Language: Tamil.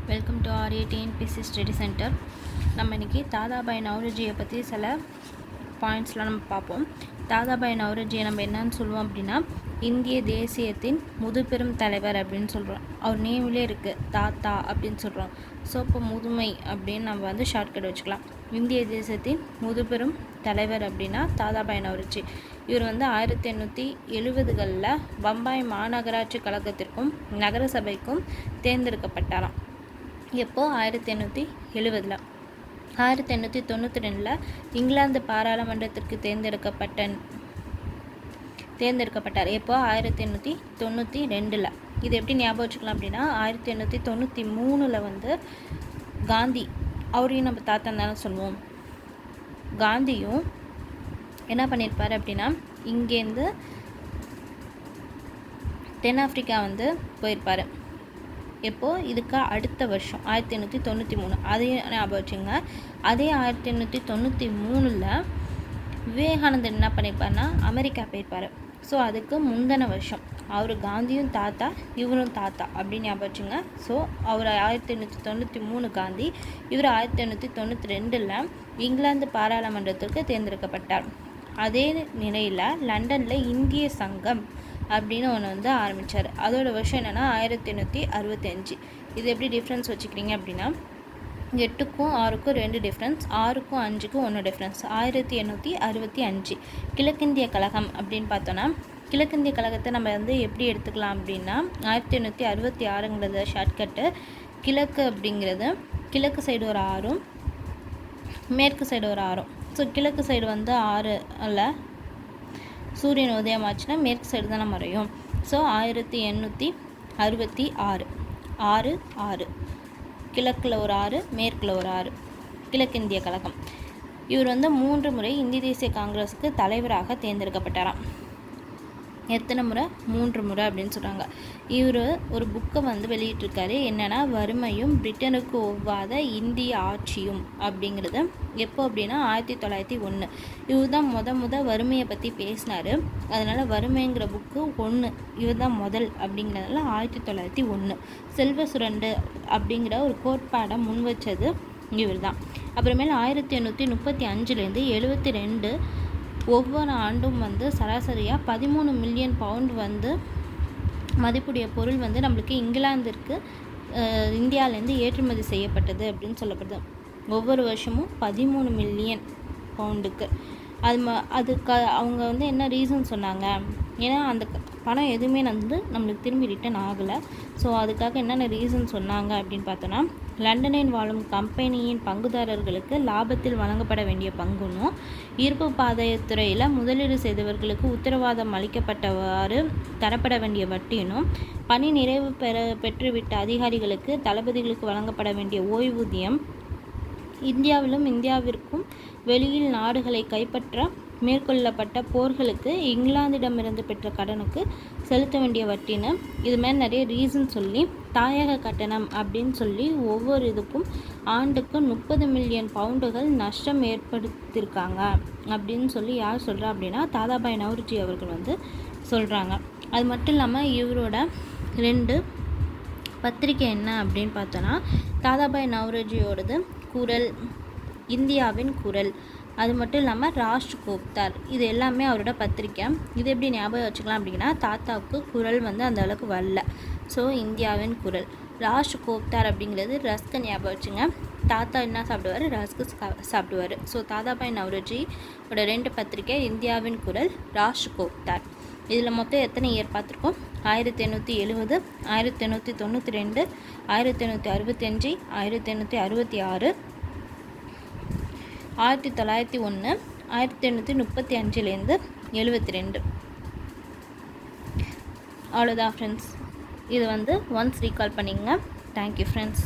Welcome to RATNPC study centre. நம்ம இன்றைக்கி தாதாபாய் நவ்ரோஜியை பற்றி சில பாயிண்ட்ஸ்லாம் நம்ம பார்ப்போம். தாதாபாய் நவ்ரோஜியை நம்ம என்னன்னு சொல்லுவோம் அப்படின்னா, இந்திய தேசியத்தின் முதுபெரும் தலைவர் அப்படின்னு சொல்கிறோம். அவர் நேம்லே இருக்குது தாத்தா அப்படின்னு சொல்கிறோம். ஸோ இப்போ முதுமை அப்படின்னு நம்ம வந்து ஷார்ட்கட் வச்சுக்கலாம். இந்திய தேசத்தின் முதுபெரும் தலைவர் அப்படின்னா தாதாபாய் நவ்ரோஜி. இவர் வந்து 1870களில் பம்பாய் மாநகராட்சி கழகத்திற்கும் நகர சபைக்கும் தேர்ந்தெடுக்கப்பட்டாராம். எப்போ 1870. 1892 இங்கிலாந்து பாராளுமன்றத்திற்கு தேர்ந்தெடுக்கப்பட்டார். எப்போ 1892. இது எப்படி ஞாபகம் வச்சுக்கலாம் அப்படின்னா, 1893 வந்து காந்தி, அவரையும் நம்ம தாத்தா தானே சொல்லுவோம். காந்தியும் என்ன பண்ணியிருப்பார் அப்படின்னா, இங்கேருந்து தென்னாப்பிரிக்கா வந்து போயிருப்பார். எப்போது இதுக்கு அடுத்த வருஷம் 1893. அதையும் ஞாபகம் வச்சுங்க. அதே 1893 விவேகானந்தர் என்ன பண்ணியிருப்பார்னா அமெரிக்கா போயிருப்பார். ஸோ அதுக்கு முந்தின வருஷம் அவர் காந்தியும் தாத்தா, இவரும் தாத்தா அப்படின்னு ஞாபகம் வச்சுங்க. ஸோ அவர் 1893 காந்தி, இவர் 1892 இங்கிலாந்து பாராளுமன்றத்திற்கு தேர்ந்தெடுக்கப்பட்டார். அதே நிலையில் லண்டனில் இந்திய சங்கம் அப்படின்னு ஒன்று வந்து ஆரம்பித்தார். அதோட வருஷம் என்னென்னா 1865. இது எப்படி டிஃப்ரென்ஸ் வச்சுக்கிறீங்க அப்படின்னா, 8க்கும் 6க்கும் 2 டிஃப்ரென்ஸ், 6க்கும் 5க்கும் 1 டிஃப்ரென்ஸ். 1865 கிழக்கிந்திய கழகம் அப்படின்னு பார்த்தோன்னா, கிழக்கிந்திய கழகத்தை நம்ம வந்து எப்படி எடுத்துக்கலாம் அப்படின்னா, 1866ங்கிறது ஷார்ட்கட்டு. கிழக்கு அப்படிங்கிறது கிழக்கு சைடு ஒரு 6ம் மேற்கு சைடு ஒரு 6ம். ஸோ கிழக்கு சைடு வந்து 6 அல்ல, சூரியன் உதயமாச்சுன்னா மேற்கு சைடு தானே மறையும். ஸோ 1866 6 6 கிழக்கில் ஒரு 6, மேற்கில் ஒரு 6. கிழக்கிந்திய கழகம். இவர் வந்து 3 முறை இந்திய தேசிய காங்கிரஸுக்கு தலைவராக தேர்ந்தெடுக்கப்பட்டாராம். எத்தனை முறை? 3 முறை அப்படின்னு சொல்கிறாங்க. இவர் ஒரு புக்கை வந்து வெளியிட்டிருக்காரு. என்னென்னா, வறுமையும் பிரிட்டனுக்கு ஒவ்வாத இந்திய ஆட்சியும் அப்படிங்கிறது. எப்போ அப்படின்னா 1901. இவர் தான் முத வறுமையை பற்றி பேசினார். அதனால் வறுமைங்கிற புக்கு 1 இவர் தான் முதல் அப்படிங்கிறதுனால 1901. செல்வ சுரண்டு அப்படிங்கிற ஒரு கோட்பாடை முன் வச்சது இவர் தான். அப்புறமேல் 1835 72 ஒவ்வொரு ஆண்டும் வந்து சராசரியாக 13 மில்லியன் பவுண்ட் வந்து மதிப்புடைய பொருள் வந்து நம்மளுக்கு இங்கிலாந்திற்கு இந்தியாவிலேருந்து ஏற்றுமதி செய்யப்பட்டது அப்படின்னு சொல்லப்படுது. ஒவ்வொரு வருஷமும் 13 மில்லியன் பவுண்டுக்கு. அதுக்கு அவங்க வந்து என்ன ரீசன் சொன்னாங்க, ஏன்னா அந்த பணம் எதுவுமே வந்து நம்மளுக்கு திரும்பி ரிட்டன் ஆகலை. ஸோ அதுக்காக என்னென்ன ரீசன் சொன்னாங்க அப்படின்னு பார்த்தோன்னா, லண்டனில் வாழும் கம்பெனியின் பங்குதாரர்களுக்கு லாபத்தில் வழங்கப்பட வேண்டிய பங்குன்னும், இருப்பு பாதைத்துறையில் முதலீடு செய்தவர்களுக்கு உத்தரவாதம் அளிக்கப்பட்டவாறு தரப்பட வேண்டிய வட்டினும், பணி நிறைவு பெற்றுவிட்ட அதிகாரிகளுக்கு தளபதிகளுக்கு வழங்கப்பட வேண்டிய ஓய்வூதியம், இந்தியாவிலும் இந்தியாவிற்கும் வெளியில் நாடுகளை கைப்பற்ற மேற்கொள்ளப்பட்ட போர்களுக்கு இங்கிலாந்திடமிருந்து பெற்ற கடனுக்கு செலுத்த வேண்டிய வட்டின்னு, இது மாதிரி நிறைய ரீசன் சொல்லி தாயக கட்டணம் அப்படின்னு சொல்லி ஒவ்வொரு இதுக்கும் ஆண்டுக்கு 30 மில்லியன் பவுண்டுகள் நஷ்டம் ஏற்படுத்தியிருக்காங்க அப்படின்னு சொல்லி யார் சொல்கிறா அப்படின்னா தாதாபாய் நவ்ரோஜி அவர்கள் வந்து சொல்கிறாங்க. அது மட்டும் இல்லாமல் இவரோட 2 பத்திரிக்கை என்ன அப்படின்னு பார்த்தோன்னா, தாதாபாய் நவ்ரோஜியோடது குரல், இந்தியாவின் குரல். அது மட்டும் இல்லாமல் ராஷ்ட்ர கோப்தார், இது எல்லாமே அவரோட பத்திரிக்கை. இது எப்படி ஞாபகம் வச்சுக்கலாம் அப்படின்னா, தாத்தாவுக்கு குரல் வந்து அந்த அளவுக்கு வரல. ஸோ இந்தியாவின் குரல். ராஷ்ட்ர கோப்தார் அப்படிங்கிறது ரஸ்கை ஞாபகம் வச்சுங்க. தாத்தா என்ன சாப்பிடுவார்? ரஸ்க்கு சாப்பிடுவார். ஸோ தாதாபாய் நவ்ரோஜியோட 2 பத்திரிக்கை இந்தியாவின் குரல், ராஷ்ட்ர கோப்தார். இதில் மொத்தம் எத்தனை இயர் பார்த்துருக்கோம்? 1870, 1892, 1865, 1866, 1901, 1835 72. அவ்வளோதான் ஃப்ரெண்ட்ஸ். இது வந்து ஒன்ஸ் ரீகால் பண்ணிங்க. Thank you friends.